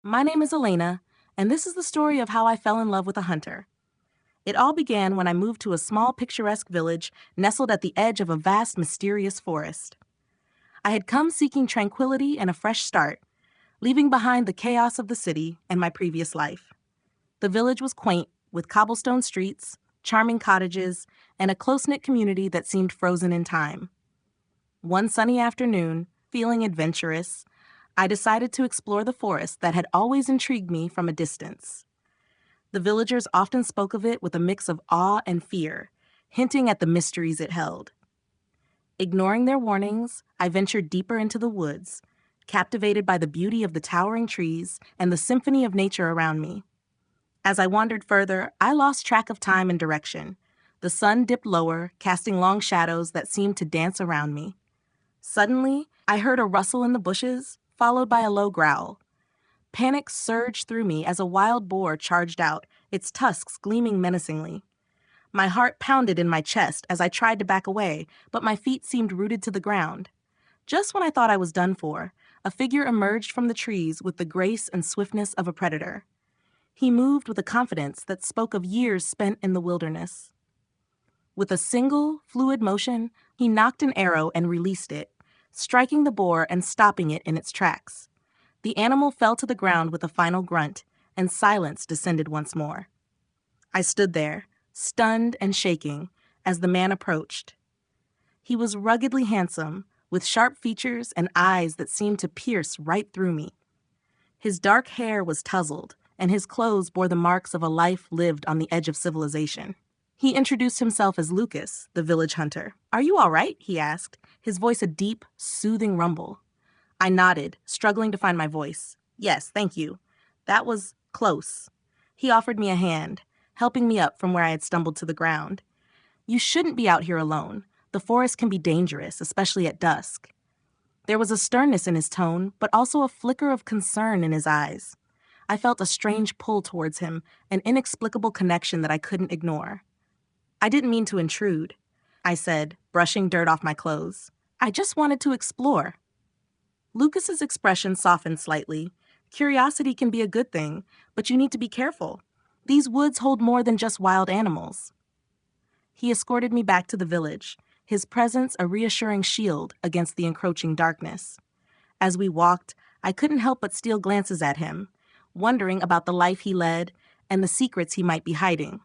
My name is Elena, and this is the story of how I fell in love with a hunter. It all began when I moved to a small, picturesque village nestled at the edge of a vast, mysterious forest. I had come seeking tranquility and a fresh start, leaving behind the chaos of the city and my previous life. The village was quaint, with cobblestone streets, charming cottages, and a close-knit community that seemed frozen in time. One sunny afternoon, feeling adventurous, I decided to explore the forest that had always intrigued me from a distance. The villagers often spoke of it with a mix of awe and fear, hinting at the mysteries it held. Ignoring their warnings, I ventured deeper into the woods, captivated by the beauty of the towering trees and the symphony of nature around me. As I wandered further, I lost track of time and direction. The sun dipped lower, casting long shadows that seemed to dance around me. Suddenly, I heard a rustle in the bushes, followed by a low growl. Panic surged through me as a wild boar charged out, its tusks gleaming menacingly. My heart pounded in my chest as I tried to back away, but my feet seemed rooted to the ground. Just when I thought I was done for, a figure emerged from the trees with the grace and swiftness of a predator. He moved with a confidence that spoke of years spent in the wilderness. With a single, fluid motion, he knocked an arrow and released it, striking the boar and stopping it in its tracks. The animal fell to the ground with a final grunt, and silence descended once more. I stood there, stunned and shaking, as the man approached. He was ruggedly handsome, with sharp features and eyes that seemed to pierce right through me. His dark hair was tousled, and his clothes bore the marks of a life lived on the edge of civilization. He introduced himself as Lucas, the village hunter. "Are you all right?" he asked, his voice a deep, soothing rumble. I nodded, struggling to find my voice. "Yes, thank you. That was close." He offered me a hand, helping me up from where I had stumbled to the ground. "You shouldn't be out here alone. The forest can be dangerous, especially at dusk." There was a sternness in his tone, but also a flicker of concern in his eyes. I felt a strange pull towards him, an inexplicable connection that I couldn't ignore. "I didn't mean to intrude," I said, brushing dirt off my clothes. "I just wanted to explore." Lucas's expression softened slightly. Curiosity can be a good thing, but you need to be careful. These woods hold more than just wild animals. He escorted me back to the village, his presence a reassuring shield against the encroaching darkness. As we walked, I couldn't help but steal glances at him, wondering about the life he led and the secrets he might be hiding.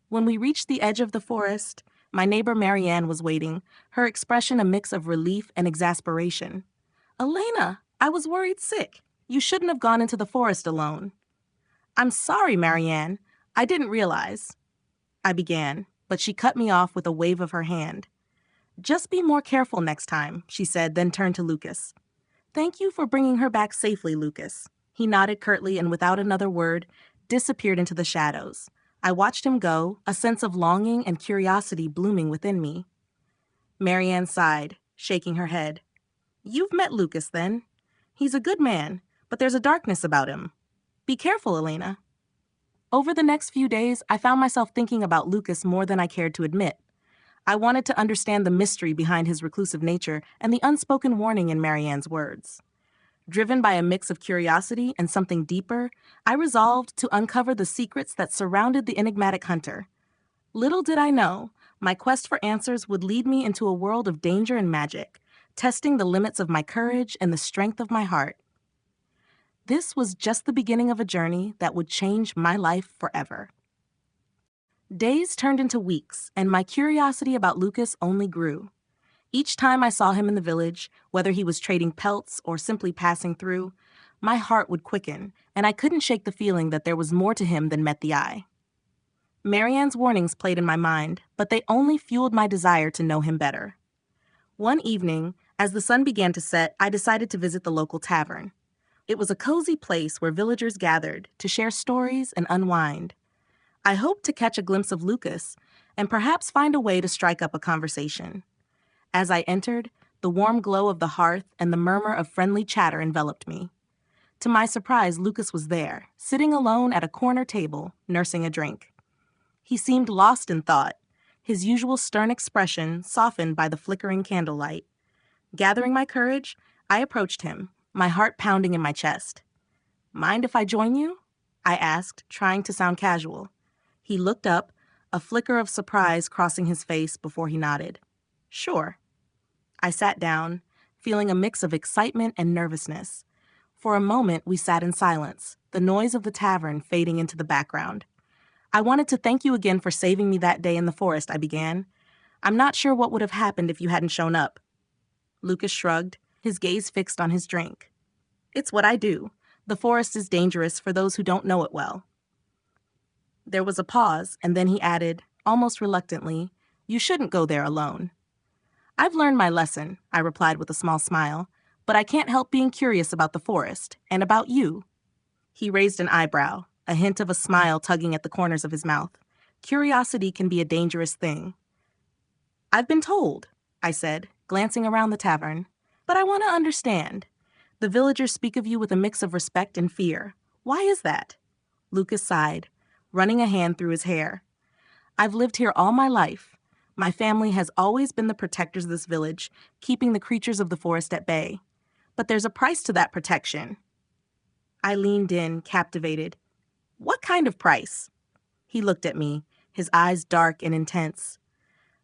When we reached the edge of the forest, my neighbor Marianne was waiting, her expression a mix of relief and exasperation. "Elena, I was worried sick. You shouldn't have gone into the forest alone." "I'm sorry, Marianne. I didn't realize," I began, but she cut me off with a wave of her hand. "Just be more careful next time," she said, then turned to Lucas. "Thank you for bringing her back safely, Lucas." He nodded curtly and without another word, disappeared into the shadows. I watched him go, a sense of longing and curiosity blooming within me. Marianne sighed, shaking her head. "You've met Lucas, then. He's a good man, but there's a darkness about him. Be careful, Elena." Over the next few days, I found myself thinking about Lucas more than I cared to admit. I wanted to understand the mystery behind his reclusive nature and the unspoken warning in Marianne's words. Driven by a mix of curiosity and something deeper, I resolved to uncover the secrets that surrounded the enigmatic hunter. Little did I know, my quest for answers would lead me into a world of danger and magic, testing the limits of my courage and the strength of my heart. This was just the beginning of a journey that would change my life forever. Days turned into weeks, and my curiosity about Lucas only grew. Each time I saw him in the village, whether he was trading pelts or simply passing through, my heart would quicken, and I couldn't shake the feeling that there was more to him than met the eye. Marianne's warnings played in my mind, but they only fueled my desire to know him better. One evening, as the sun began to set, I decided to visit the local tavern. It was a cozy place where villagers gathered to share stories and unwind. I hoped to catch a glimpse of Lucas and perhaps find a way to strike up a conversation. As I entered, the warm glow of the hearth and the murmur of friendly chatter enveloped me. To my surprise, Lucas was there, sitting alone at a corner table, nursing a drink. He seemed lost in thought, his usual stern expression softened by the flickering candlelight. Gathering my courage, I approached him, my heart pounding in my chest. Mind if I join you? I asked, trying to sound casual. He looked up, a flicker of surprise crossing his face before he nodded. Sure. I sat down, feeling a mix of excitement and nervousness. For a moment, we sat in silence, the noise of the tavern fading into the background. I wanted to thank you again for saving me that day in the forest, I began. I'm not sure what would have happened if you hadn't shown up. Lucas shrugged, his gaze fixed on his drink. It's what I do. The forest is dangerous for those who don't know it well. There was a pause, and then he added, almost reluctantly, You shouldn't go there alone. I've learned my lesson, I replied with a small smile, but I can't help being curious about the forest, and about you. He raised an eyebrow, a hint of a smile tugging at the corners of his mouth. Curiosity can be a dangerous thing. I've been told, I said, glancing around the tavern. But I want to understand. The villagers speak of you with a mix of respect and fear. Why is that? Lucas sighed, running a hand through his hair. I've lived here all my life. My family has always been the protectors of this village, keeping the creatures of the forest at bay. But there's a price to that protection. I leaned in, captivated. What kind of price? He looked at me, his eyes dark and intense.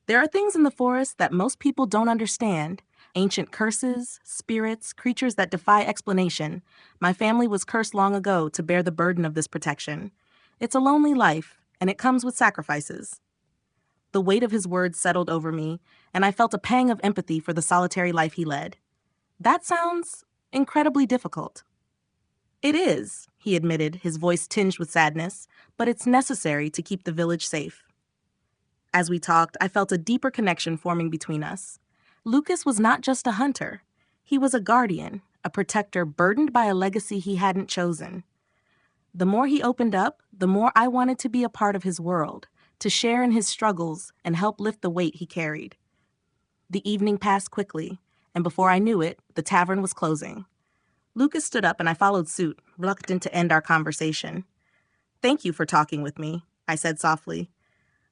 There are things in the forest that most people don't understand. Ancient curses, spirits, creatures that defy explanation. My family was cursed long ago to bear the burden of this protection. It's a lonely life, and it comes with sacrifices. The weight of his words settled over me, and I felt a pang of empathy for the solitary life he led. That sounds incredibly difficult. It is, he admitted, his voice tinged with sadness, but it's necessary to keep the village safe. As we talked, I felt a deeper connection forming between us. Lucas was not just a hunter. He was a guardian, a protector burdened by a legacy he hadn't chosen. The more he opened up, the more I wanted to be a part of his world, to share in his struggles and help lift the weight he carried. The evening passed quickly, and before I knew it, the tavern was closing. Lucas stood up and I followed suit, reluctant to end our conversation. Thank you for talking with me, I said softly.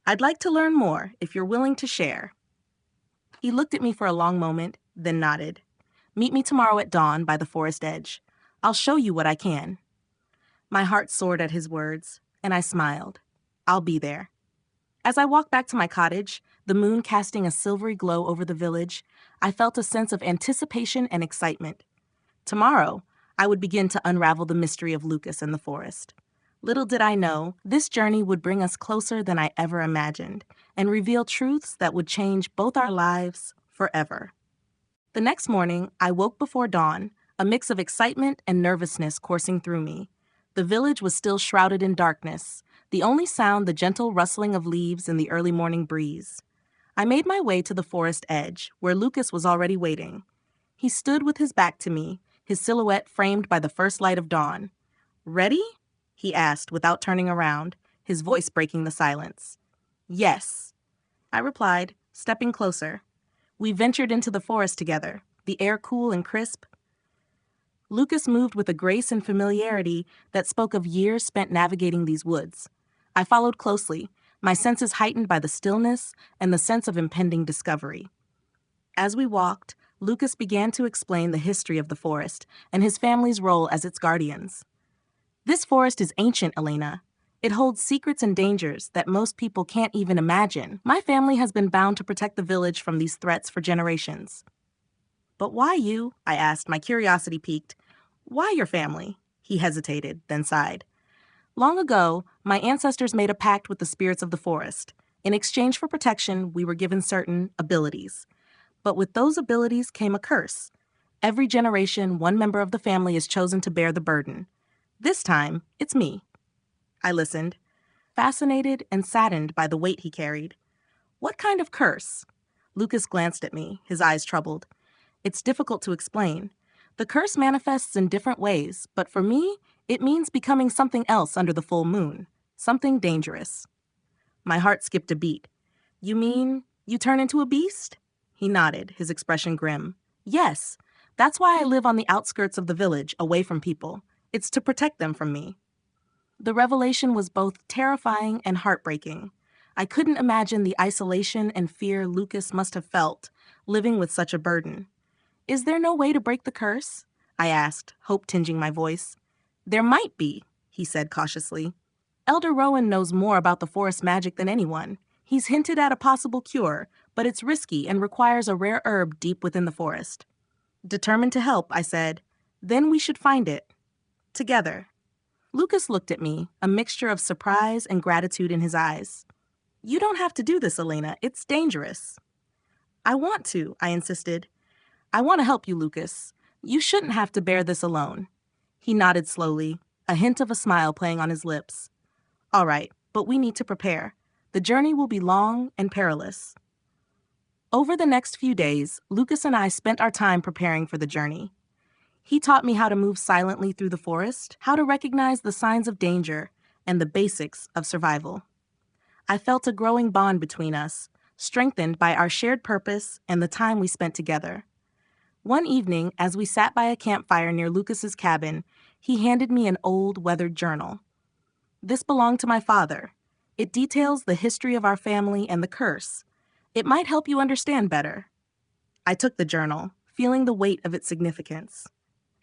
I'd like to learn more if you're willing to share. He looked at me for a long moment, then nodded. Meet me tomorrow at dawn by the forest edge. I'll show you what I can. My heart soared at his words, and I smiled. I'll be there. As I walked back to my cottage, the moon casting a silvery glow over the village, I felt a sense of anticipation and excitement. Tomorrow, I would begin to unravel the mystery of Lucas and the forest. Little did I know, this journey would bring us closer than I ever imagined, and reveal truths that would change both our lives forever. The next morning, I woke before dawn, a mix of excitement and nervousness coursing through me. The village was still shrouded in darkness, the only sound the gentle rustling of leaves in the early morning breeze. I made my way to the forest edge, where Lucas was already waiting. He stood with his back to me, his silhouette framed by the first light of dawn. Ready? He asked without turning around, his voice breaking the silence. Yes, I replied, stepping closer. We ventured into the forest together, the air cool and crisp. Lucas moved with a grace and familiarity that spoke of years spent navigating these woods. I followed closely, my senses heightened by the stillness and the sense of impending discovery. As we walked, Lucas began to explain the history of the forest and his family's role as its guardians. This forest is ancient, Elena. It holds secrets and dangers that most people can't even imagine. My family has been bound to protect the village from these threats for generations. But why you? I asked, my curiosity piqued. Why your family? He hesitated, then sighed. Long ago, my ancestors made a pact with the spirits of the forest. In exchange for protection, we were given certain abilities. But with those abilities came a curse. Every generation, one member of the family is chosen to bear the burden. This time, it's me. I listened, fascinated and saddened by the weight he carried. What kind of curse? Lucas glanced at me, his eyes troubled. It's difficult to explain. The curse manifests in different ways, but for me, it means becoming something else under the full moon, something dangerous. My heart skipped a beat. You mean you turn into a beast? He nodded, his expression grim. Yes, that's why I live on the outskirts of the village, away from people. It's to protect them from me. The revelation was both terrifying and heartbreaking. I couldn't imagine the isolation and fear Lucas must have felt, living with such a burden. Is there no way to break the curse? I asked, hope tinging my voice. There might be, he said cautiously. Elder Rowan knows more about the forest magic than anyone. He's hinted at a possible cure, but it's risky and requires a rare herb deep within the forest. Determined to help, I said, then we should find it. Together. Lucas looked at me, a mixture of surprise and gratitude in his eyes. You don't have to do this, Elena. It's dangerous. I want to, I insisted. I want to help you, Lucas. You shouldn't have to bear this alone. He nodded slowly, a hint of a smile playing on his lips. All right, but we need to prepare. The journey will be long and perilous. Over the next few days, Lucas and I spent our time preparing for the journey. He taught me how to move silently through the forest, how to recognize the signs of danger, and the basics of survival. I felt a growing bond between us, strengthened by our shared purpose and the time we spent together. One evening, as we sat by a campfire near Lucas's cabin, he handed me an old, weathered journal. This belonged to my father. It details the history of our family and the curse. It might help you understand better. I took the journal, feeling the weight of its significance.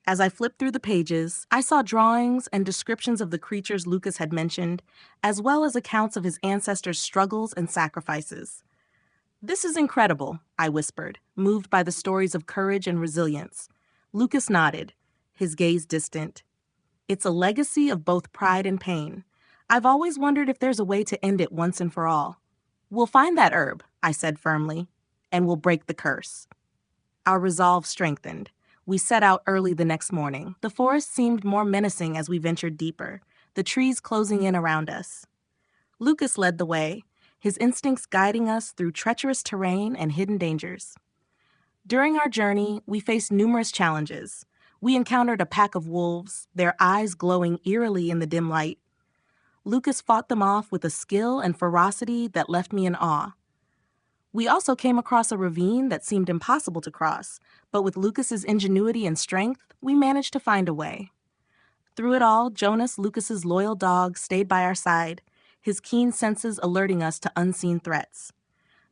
As I flipped through the pages, I saw drawings and descriptions of the creatures Lucas had mentioned, as well as accounts of his ancestors' struggles and sacrifices. This is incredible, I whispered, moved by the stories of courage and resilience. Lucas nodded, his gaze distant. It's a legacy of both pride and pain. I've always wondered if there's a way to end it once and for all. We'll find that herb, I said firmly, and we'll break the curse. Our resolve strengthened. We set out early the next morning. The forest seemed more menacing as we ventured deeper, the trees closing in around us. Lucas led the way, his instincts guiding us through treacherous terrain and hidden dangers. During our journey, we faced numerous challenges. We encountered a pack of wolves, their eyes glowing eerily in the dim light. Lucas fought them off with a skill and ferocity that left me in awe. We also came across a ravine that seemed impossible to cross, but with Lucas's ingenuity and strength, we managed to find a way. Through it all, Jonas, Lucas's loyal dog, stayed by our side, his keen senses alerting us to unseen threats.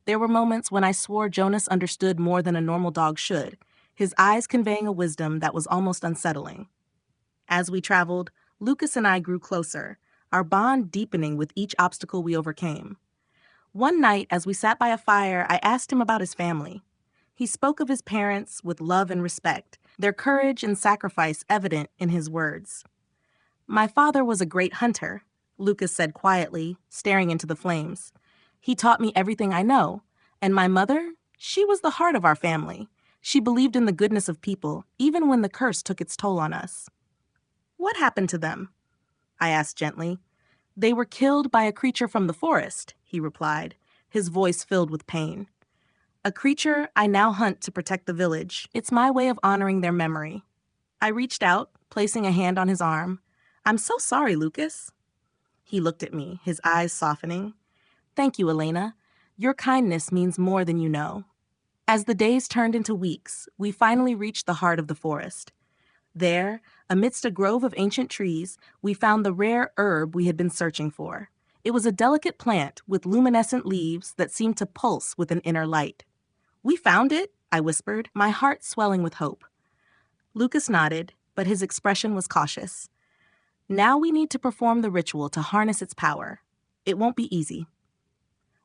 There were moments when I swore Jonas understood more than a normal dog should, his eyes conveying a wisdom that was almost unsettling. As we traveled, Lucas and I grew closer, our bond deepening with each obstacle we overcame. One night, as we sat by a fire, I asked him about his family. He spoke of his parents with love and respect, their courage and sacrifice evident in his words. My father was a great hunter, Lucas said quietly, staring into the flames. He taught me everything I know. And my mother, she was the heart of our family. She believed in the goodness of people, even when the curse took its toll on us. What happened to them? I asked gently. They were killed by a creature from the forest, he replied, his voice filled with pain. A creature I now hunt to protect the village. It's my way of honoring their memory. I reached out, placing a hand on his arm. I'm so sorry, Lucas. He looked at me, his eyes softening. Thank you, Elena. Your kindness means more than you know. As the days turned into weeks, we finally reached the heart of the forest. There, amidst a grove of ancient trees, we found the rare herb we had been searching for. It was a delicate plant with luminescent leaves that seemed to pulse with an inner light. We found it, I whispered, my heart swelling with hope. Lucas nodded, but his expression was cautious. Now we need to perform the ritual to harness its power. It won't be easy.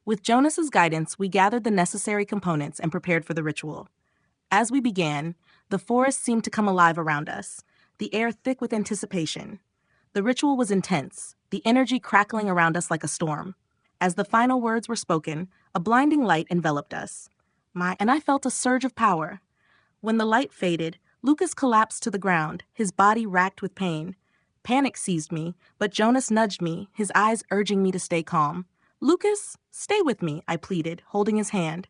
With Jonas's guidance, we gathered the necessary components and prepared for the ritual. As we began, the forest seemed to come alive around us, the air thick with anticipation. The ritual was intense, the energy crackling around us like a storm. As the final words were spoken, a blinding light enveloped us. And I felt a surge of power. When the light faded, Lucas collapsed to the ground, his body racked with pain. Panic seized me, but Jonas nudged me, his eyes urging me to stay calm. Lucas, stay with me, I pleaded, holding his hand.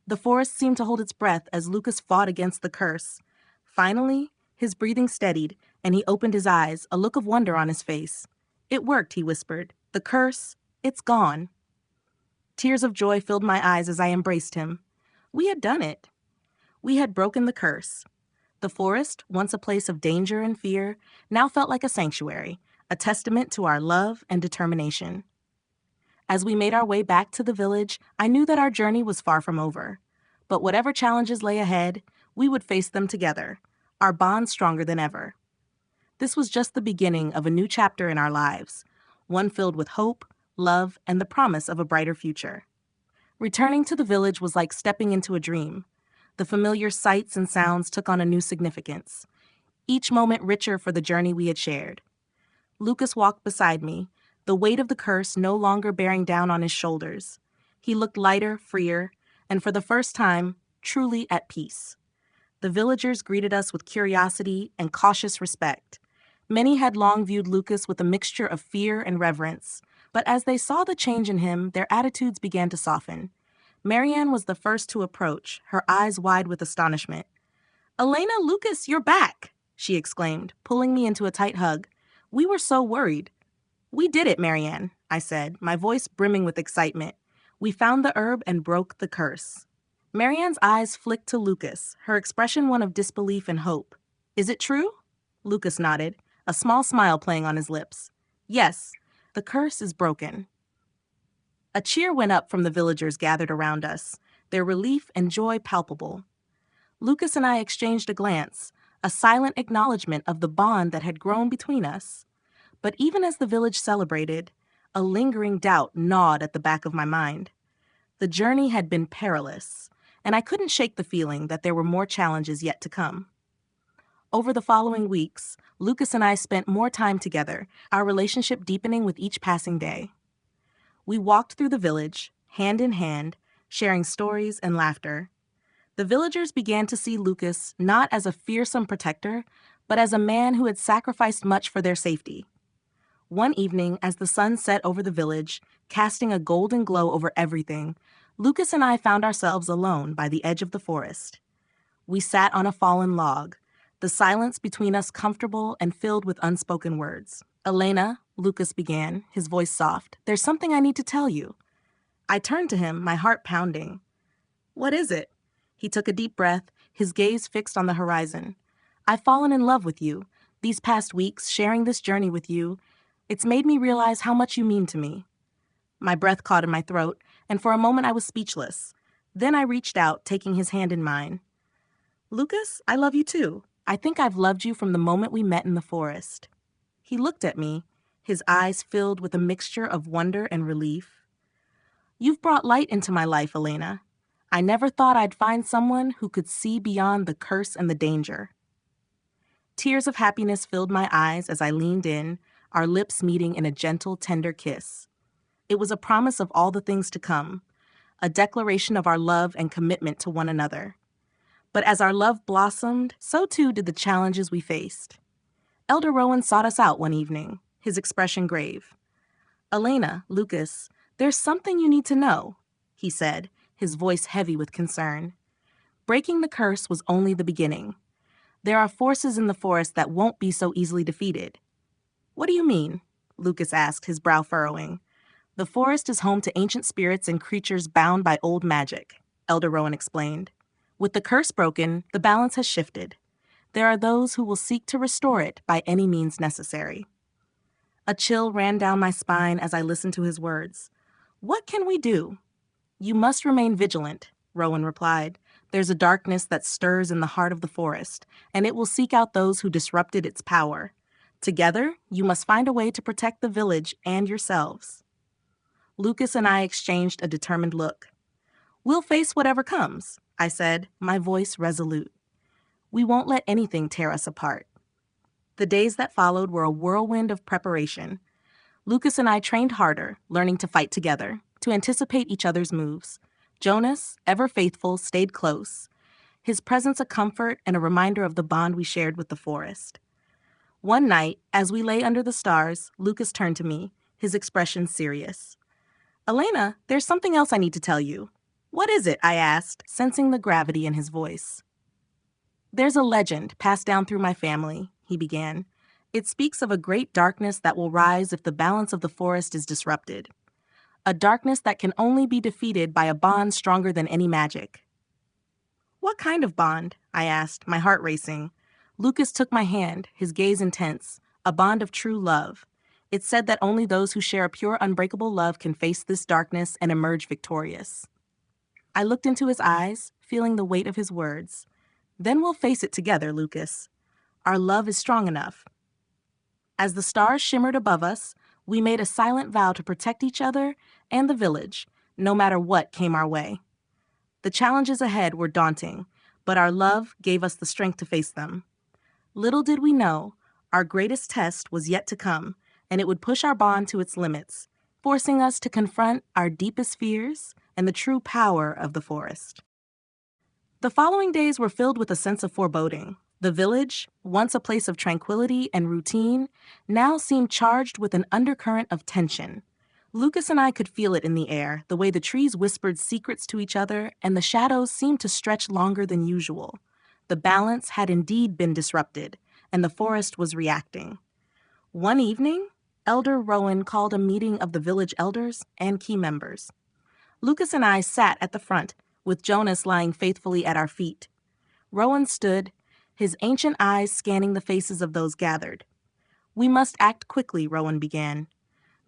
The forest seemed to hold its breath as Lucas fought against the curse. Finally, his breathing steadied, and he opened his eyes, a look of wonder on his face. It worked, he whispered. The curse, it's gone. Tears of joy filled my eyes as I embraced him. We had done it. We had broken the curse. The forest, once a place of danger and fear, now felt like a sanctuary, a testament to our love and determination. As we made our way back to the village, I knew that our journey was far from over. But whatever challenges lay ahead, we would face them together, our bond stronger than ever. This was just the beginning of a new chapter in our lives, one filled with hope, love, and the promise of a brighter future. Returning to the village was like stepping into a dream. The familiar sights and sounds took on a new significance, each moment richer for the journey we had shared. Lucas walked beside me, the weight of the curse no longer bearing down on his shoulders. He looked lighter, freer, and for the first time, truly at peace. The villagers greeted us with curiosity and cautious respect. Many had long viewed Lucas with a mixture of fear and reverence, but as they saw the change in him, their attitudes began to soften. Marianne was the first to approach, her eyes wide with astonishment. "Elena, Lucas, you're back!" she exclaimed, pulling me into a tight hug. "We were so worried." "We did it, Marianne," I said, my voice brimming with excitement. "We found the herb and broke the curse." Marianne's eyes flicked to Lucas, her expression one of disbelief and hope. "Is it true?" Lucas nodded, a small smile playing on his lips. "Yes, the curse is broken." A cheer went up from the villagers gathered around us, their relief and joy palpable. Lucas and I exchanged a glance, a silent acknowledgement of the bond that had grown between us. But even as the village celebrated, a lingering doubt gnawed at the back of my mind. The journey had been perilous, and I couldn't shake the feeling that there were more challenges yet to come. Over the following weeks, Lucas and I spent more time together, our relationship deepening with each passing day. We walked through the village, hand in hand, sharing stories and laughter. The villagers began to see Lucas not as a fearsome protector, but as a man who had sacrificed much for their safety. One evening, as the sun set over the village, casting a golden glow over everything, Lucas and I found ourselves alone by the edge of the forest. We sat on a fallen log, the silence between us comfortable and filled with unspoken words. "Elena," Lucas began, his voice soft, "there's something I need to tell you." I turned to him, my heart pounding. "What is it?" He took a deep breath, his gaze fixed on the horizon. "I've fallen in love with you. These past weeks, sharing this journey with you, it's made me realize how much you mean to me." My breath caught in my throat, and for a moment I was speechless. Then I reached out, taking his hand in mine. "Lucas, I love you too. I think I've loved you from the moment we met in the forest." He looked at me, his eyes filled with a mixture of wonder and relief. "You've brought light into my life, Elena. I never thought I'd find someone who could see beyond the curse and the danger." Tears of happiness filled my eyes as I leaned in, our lips meeting in a gentle, tender kiss. It was a promise of all the things to come, a declaration of our love and commitment to one another. But as our love blossomed, so too did the challenges we faced. Elder Rowan sought us out one evening, his expression grave. "Elena, Lucas, there's something you need to know," he said, his voice heavy with concern. "Breaking the curse was only the beginning. There are forces in the forest that won't be so easily defeated." "What do you mean?" Lucas asked, his brow furrowing. "The forest is home to ancient spirits and creatures bound by old magic," Elder Rowan explained. "With the curse broken, the balance has shifted. There are those who will seek to restore it by any means necessary." A chill ran down my spine as I listened to his words. "What can we do?" "You must remain vigilant," Rowan replied. "There's a darkness that stirs in the heart of the forest, and it will seek out those who disrupted its power. Together, you must find a way to protect the village and yourselves." Lucas and I exchanged a determined look. "We'll face whatever comes," I said, my voice resolute. "We won't let anything tear us apart." The days that followed were a whirlwind of preparation. Lucas and I trained harder, learning to fight together, to anticipate each other's moves. Jonas, ever faithful, stayed close, his presence a comfort and a reminder of the bond we shared with the forest. One night, as we lay under the stars, Lucas turned to me, his expression serious. "Elena, there's something else I need to tell you." "What is it?" I asked, sensing the gravity in his voice. "There's a legend passed down through my family," he began. "It speaks of a great darkness that will rise if the balance of the forest is disrupted. A darkness that can only be defeated by a bond stronger than any magic." "What kind of bond?" I asked, my heart racing. Lucas took my hand, his gaze intense, a bond of true love. It said that only those who share a pure, unbreakable love can face this darkness and emerge victorious. I looked into his eyes, feeling the weight of his words. "Then we'll face it together, Lucas. Our love is strong enough." As the stars shimmered above us, we made a silent vow to protect each other and the village, no matter what came our way. The challenges ahead were daunting, but our love gave us the strength to face them. Little did we know, our greatest test was yet to come, and it would push our bond to its limits, forcing us to confront our deepest fears and the true power of the forest. The following days were filled with a sense of foreboding. The village, once a place of tranquility and routine, now seemed charged with an undercurrent of tension. Lucas and I could feel it in the air, the way the trees whispered secrets to each other and the shadows seemed to stretch longer than usual. The balance had indeed been disrupted, and the forest was reacting. One evening, Elder Rowan called a meeting of the village elders and key members. Lucas and I sat at the front, with Jonas lying faithfully at our feet. Rowan stood, his ancient eyes scanning the faces of those gathered. "We must act quickly," Rowan began.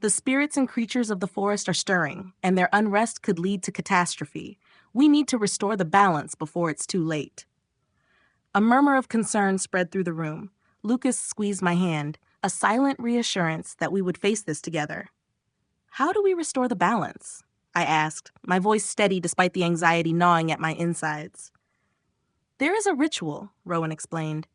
"The spirits and creatures of the forest are stirring, and their unrest could lead to catastrophe. We need to restore the balance before it's too late." A murmur of concern spread through the room. Lucas squeezed my hand, a silent reassurance that we would face this together. "How do we restore the balance?" I asked, my voice steady despite the anxiety gnawing at my insides. "There is a ritual," Rowan explained.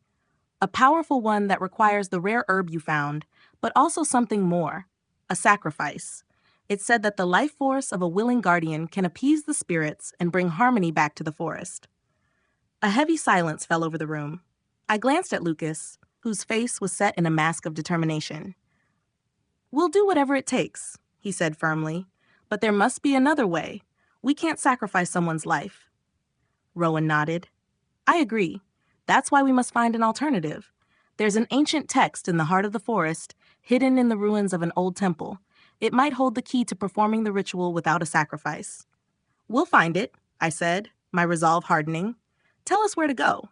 "A powerful one that requires the rare herb you found, but also something more. A sacrifice. It's said that the life force of a willing guardian can appease the spirits and bring harmony back to the forest." A heavy silence fell over the room. I glanced at Lucas, whose face was set in a mask of determination. "We'll do whatever it takes," he said firmly. "But there must be another way. We can't sacrifice someone's life." Rowan nodded. "I agree. That's why we must find an alternative. There's an ancient text in the heart of the forest, hidden in the ruins of an old temple. It might hold the key to performing the ritual without a sacrifice." "We'll find it," I said, my resolve hardening. "Tell us where to go."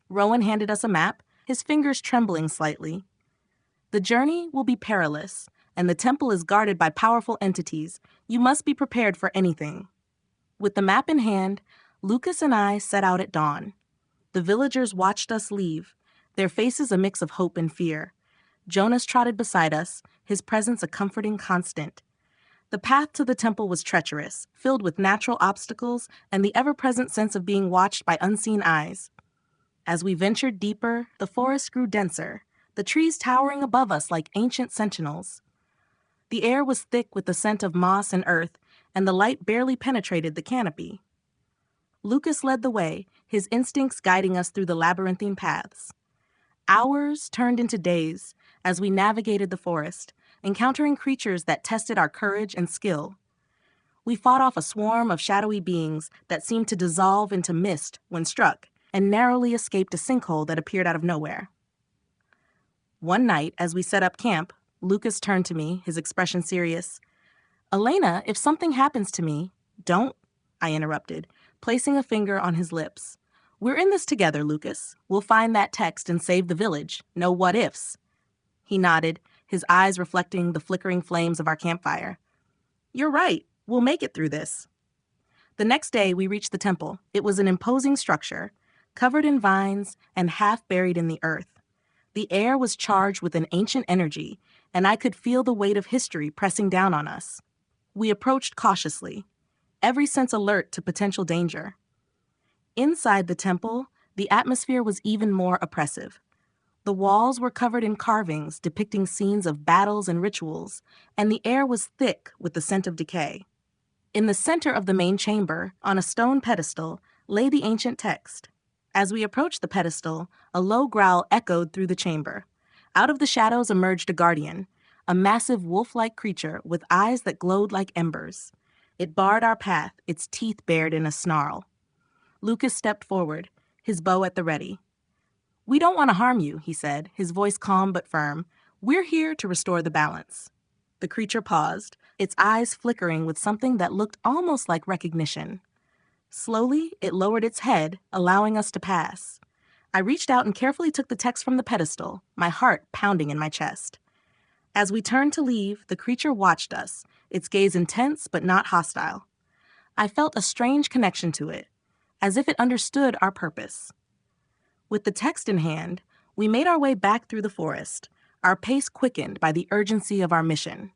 Rowan handed us a map, his fingers trembling slightly. "The journey will be perilous, and the temple is guarded by powerful entities. You must be prepared for anything." With the map in hand, Lucas and I set out at dawn. The villagers watched us leave, their faces a mix of hope and fear. Jonas trotted beside us, his presence a comforting constant. The path to the temple was treacherous, filled with natural obstacles and the ever-present sense of being watched by unseen eyes. As we ventured deeper, the forest grew denser, the trees towering above us like ancient sentinels. The air was thick with the scent of moss and earth, and the light barely penetrated the canopy. Lucas led the way, his instincts guiding us through the labyrinthine paths. Hours turned into days as we navigated the forest, encountering creatures that tested our courage and skill. We fought off a swarm of shadowy beings that seemed to dissolve into mist when struck, and narrowly escaped a sinkhole that appeared out of nowhere. One night, as we set up camp, Lucas turned to me, his expression serious. "Elena, if something happens to me..." "Don't," I interrupted, placing a finger on his lips. "We're in this together, Lucas. We'll find that text and save the village. No what-ifs." He nodded, his eyes reflecting the flickering flames of our campfire. "You're right. We'll make it through this." The next day, we reached the temple. It was an imposing structure, covered in vines and half buried in the earth. The air was charged with an ancient energy, and I could feel the weight of history pressing down on us. We approached cautiously, every sense alert to potential danger. Inside the temple, the atmosphere was even more oppressive. The walls were covered in carvings depicting scenes of battles and rituals, and the air was thick with the scent of decay. In the center of the main chamber, on a stone pedestal, lay the ancient text. As we approached the pedestal, a low growl echoed through the chamber. Out of the shadows emerged a guardian, a massive wolf-like creature with eyes that glowed like embers. It barred our path, its teeth bared in a snarl. Lucas stepped forward, his bow at the ready. "We don't want to harm you," he said, his voice calm but firm. "We're here to restore the balance." The creature paused, its eyes flickering with something that looked almost like recognition. Slowly, it lowered its head, allowing us to pass. I reached out and carefully took the text from the pedestal, my heart pounding in my chest. As we turned to leave, the creature watched us, its gaze intense but not hostile. I felt a strange connection to it, as if it understood our purpose. With the text in hand, we made our way back through the forest, our pace quickened by the urgency of our mission.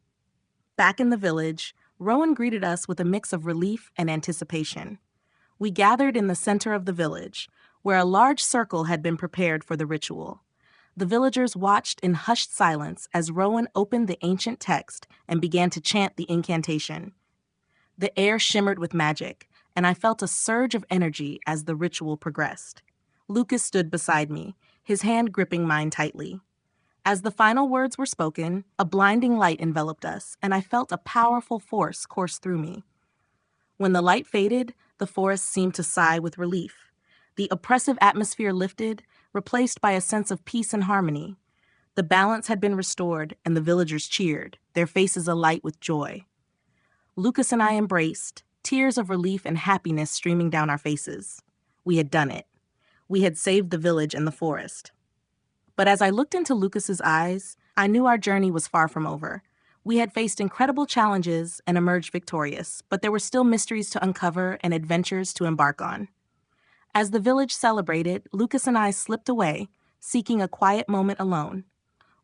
Back in the village, Rowan greeted us with a mix of relief and anticipation. We gathered in the center of the village, where a large circle had been prepared for the ritual. The villagers watched in hushed silence as Rowan opened the ancient text and began to chant the incantation. The air shimmered with magic, and I felt a surge of energy as the ritual progressed. Lucas stood beside me, his hand gripping mine tightly. As the final words were spoken, a blinding light enveloped us, and I felt a powerful force course through me. When the light faded, the forest seemed to sigh with relief. The oppressive atmosphere lifted, replaced by a sense of peace and harmony. The balance had been restored, and the villagers cheered, their faces alight with joy. Lucas and I embraced, tears of relief and happiness streaming down our faces. We had done it. We had saved the village and the forest. But as I looked into Lucas's eyes, I knew our journey was far from over. We had faced incredible challenges and emerged victorious, but there were still mysteries to uncover and adventures to embark on. As the village celebrated, Lucas and I slipped away, seeking a quiet moment alone.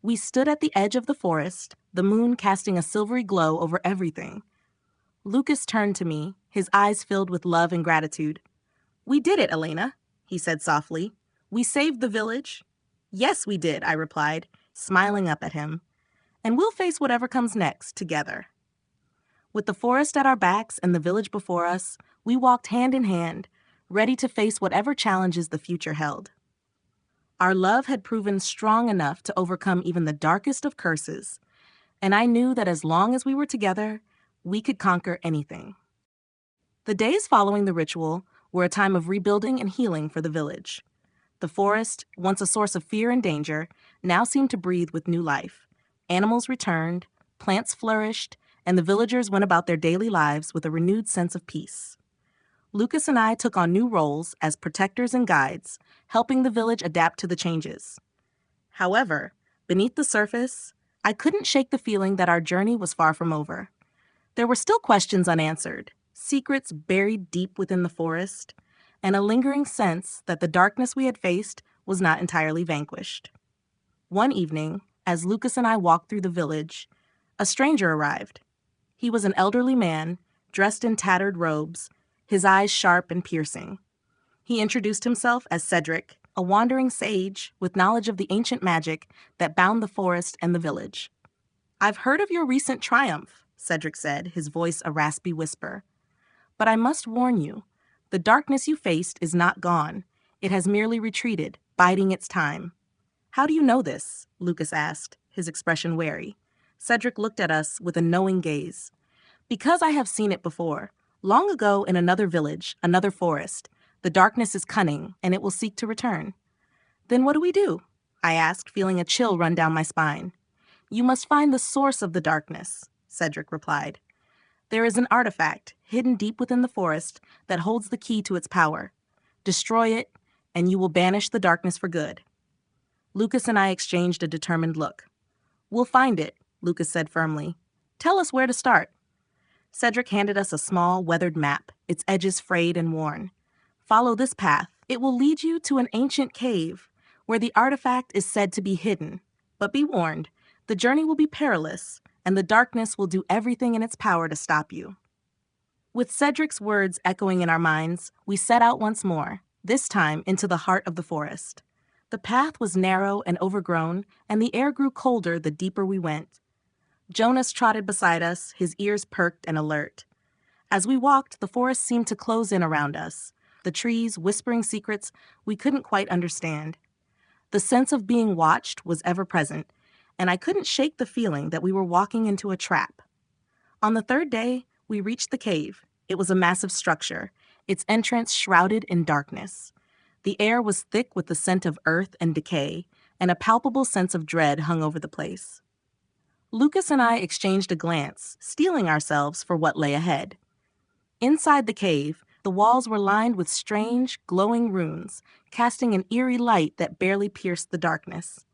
We stood at the edge of the forest, the moon casting a silvery glow over everything. Lucas turned to me, his eyes filled with love and gratitude. "We did it, Elena," he said softly. "We saved the village." "Yes, we did," I replied, smiling up at him. "And we'll face whatever comes next, together." With the forest at our backs and the village before us, we walked hand in hand, ready to face whatever challenges the future held. Our love had proven strong enough to overcome even the darkest of curses, and I knew that as long as we were together, we could conquer anything. The days following the ritual were a time of rebuilding and healing for the village. The forest, once a source of fear and danger, now seemed to breathe with new life. Animals returned, plants flourished, and the villagers went about their daily lives with a renewed sense of peace. Lucas and I took on new roles as protectors and guides, helping the village adapt to the changes. However, beneath the surface, I couldn't shake the feeling that our journey was far from over. There were still questions unanswered, secrets buried deep within the forest, and a lingering sense that the darkness we had faced was not entirely vanquished. One evening, as Lucas and I walked through the village, a stranger arrived. He was an elderly man, dressed in tattered robes, his eyes sharp and piercing. He introduced himself as Cedric, a wandering sage with knowledge of the ancient magic that bound the forest and the village. "I've heard of your recent triumph," Cedric said, his voice a raspy whisper. "But I must warn you, the darkness you faced is not gone. It has merely retreated, biding its time." "How do you know this?" Lucas asked, his expression wary. Cedric looked at us with a knowing gaze. "Because I have seen it before. Long ago in another village, another forest, the darkness is cunning, and it will seek to return." "Then what do we do?" I asked, feeling a chill run down my spine. "You must find the source of the darkness," Cedric replied. "There is an artifact, hidden deep within the forest, that holds the key to its power. Destroy it, and you will banish the darkness for good." Lucas and I exchanged a determined look. "We'll find it," Lucas said firmly. "Tell us where to start." Cedric handed us a small, weathered map, its edges frayed and worn. "Follow this path. It will lead you to an ancient cave, where the artifact is said to be hidden. But be warned, the journey will be perilous, and the darkness will do everything in its power to stop you." With Cedric's words echoing in our minds, we set out once more, this time into the heart of the forest. The path was narrow and overgrown, and the air grew colder the deeper we went. Jonas trotted beside us, his ears perked and alert. As we walked, the forest seemed to close in around us, the trees whispering secrets we couldn't quite understand. The sense of being watched was ever present, and I couldn't shake the feeling that we were walking into a trap. On the third day, we reached the cave. It was a massive structure, its entrance shrouded in darkness. The air was thick with the scent of earth and decay, and a palpable sense of dread hung over the place. Lucas and I exchanged a glance, steeling ourselves for what lay ahead. Inside the cave, the walls were lined with strange, glowing runes, casting an eerie light that barely pierced the darkness.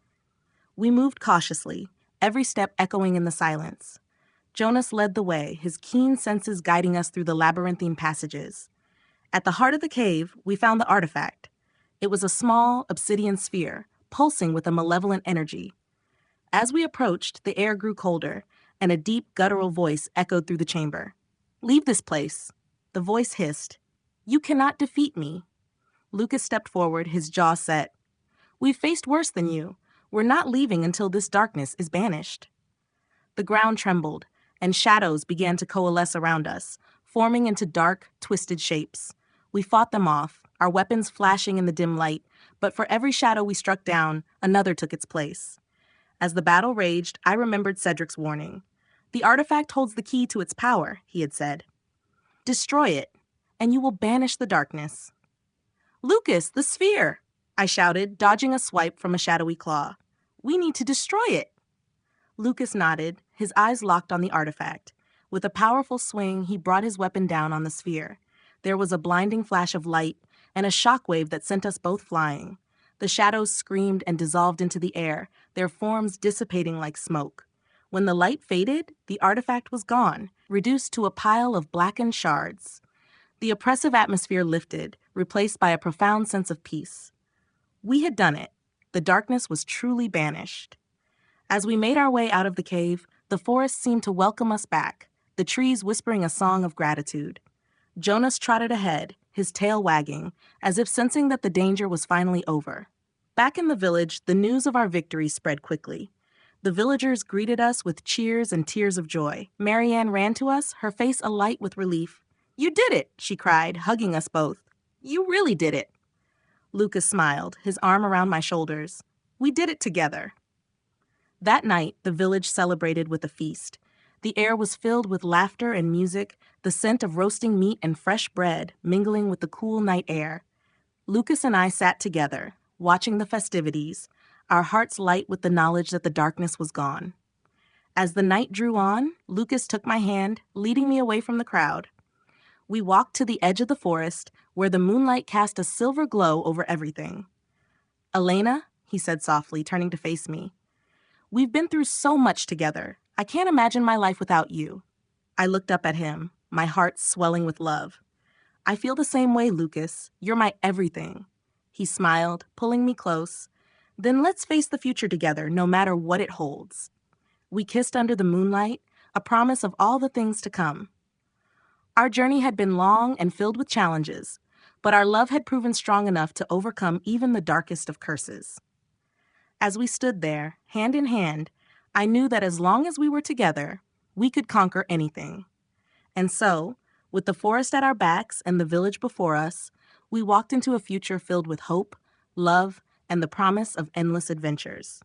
We moved cautiously, every step echoing in the silence. Jonas led the way, his keen senses guiding us through the labyrinthine passages. At the heart of the cave, we found the artifact. It was a small, obsidian sphere, pulsing with a malevolent energy. As we approached, the air grew colder, and a deep, guttural voice echoed through the chamber. "Leave this place." The voice hissed. "You cannot defeat me." Lucas stepped forward, his jaw set. "We've faced worse than you. We're not leaving until this darkness is banished." The ground trembled, and shadows began to coalesce around us, forming into dark, twisted shapes. We fought them off, our weapons flashing in the dim light, but for every shadow we struck down, another took its place. As the battle raged, I remembered Cedric's warning. "The artifact holds the key to its power," he had said. "Destroy it, and you will banish the darkness." "Lucas, the sphere!" I shouted, dodging a swipe from a shadowy claw. "We need to destroy it." Lucas nodded, his eyes locked on the artifact. With a powerful swing, he brought his weapon down on the sphere. There was a blinding flash of light and a shockwave that sent us both flying. The shadows screamed and dissolved into the air, their forms dissipating like smoke. When the light faded, the artifact was gone, reduced to a pile of blackened shards. The oppressive atmosphere lifted, replaced by a profound sense of peace. We had done it. The darkness was truly banished. As we made our way out of the cave, the forest seemed to welcome us back, the trees whispering a song of gratitude. Jonas trotted ahead, his tail wagging, as if sensing that the danger was finally over. Back in the village, the news of our victory spread quickly. The villagers greeted us with cheers and tears of joy. Marianne ran to us, her face alight with relief. "You did it," she cried, hugging us both. "You really did it." Lucas smiled, his arm around my shoulders. "We did it together." That night, the village celebrated with a feast. The air was filled with laughter and music, the scent of roasting meat and fresh bread mingling with the cool night air. Lucas and I sat together, watching the festivities, our hearts light with the knowledge that the darkness was gone. As the night drew on, Lucas took my hand, leading me away from the crowd. We walked to the edge of the forest, where the moonlight cast a silver glow over everything. "Elena," he said softly, turning to face me, "we've been through so much together. I can't imagine my life without you." I looked up at him, my heart swelling with love. "I feel the same way, Lucas. You're my everything." He smiled, pulling me close. "Then let's face the future together, no matter what it holds." We kissed under the moonlight, a promise of all the things to come. Our journey had been long and filled with challenges, but our love had proven strong enough to overcome even the darkest of curses. As we stood there, hand in hand, I knew that as long as we were together, we could conquer anything. And so, with the forest at our backs and the village before us, we walked into a future filled with hope, love, and the promise of endless adventures.